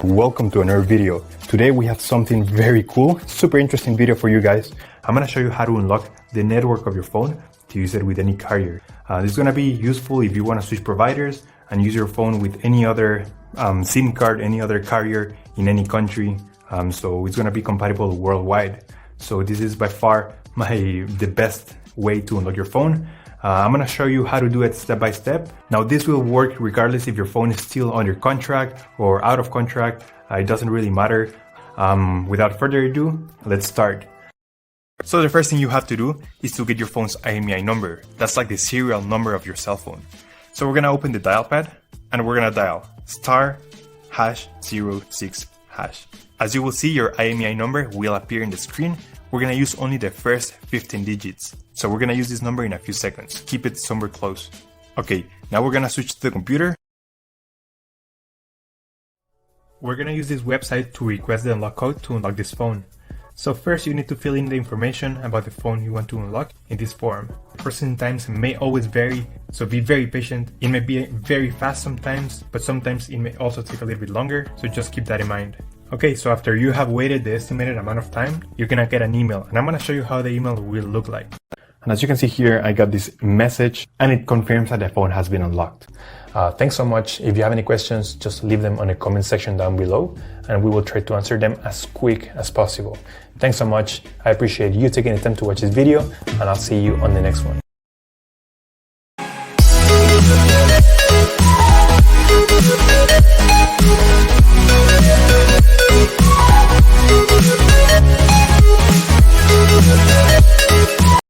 Welcome to another video. Today we have something very cool, super interesting video for you guys. I'm gonna show you how to unlock the network of your phone to use it with any carrier. This is gonna be useful if you wanna switch providers and use your phone with any other SIM card, any other carrier in any country. So it's gonna be compatible worldwide. So this is by far the best way to unlock your phone. I'm gonna show you how to do it step by step. Now this will work regardless if your phone is still under contract or out of contract. It doesn't really matter. Without further ado, let's start. So the first thing you have to do is to get your phone's IMEI number. That's like the serial number of your cell phone. So we're gonna open the dial pad and we're gonna dial *#06#. As you will see, your IMEI number will appear in the screen. We're gonna use only the first 15 digits. So we're gonna use this number in a few seconds. Keep it somewhere close. Okay, now we're gonna switch to the computer. We're gonna use this website to request the unlock code to unlock this phone. So first you need to fill in the information about the phone you want to unlock in this form. Processing times may always vary, so be very patient. It may be very fast sometimes, but sometimes it may also take a little bit longer, so just keep that in mind. Okay, so after you have waited the estimated amount of time, you're gonna get an email, and I'm gonna show you how the email will look like. And as you can see here, I got this message, and it confirms that the phone has been unlocked. Thanks so much. If you have any questions, just leave them on the comment section down below, and we will try to answer them as quick as possible. Thanks so much. I appreciate you taking the time to watch this video, and I'll see you on the next one.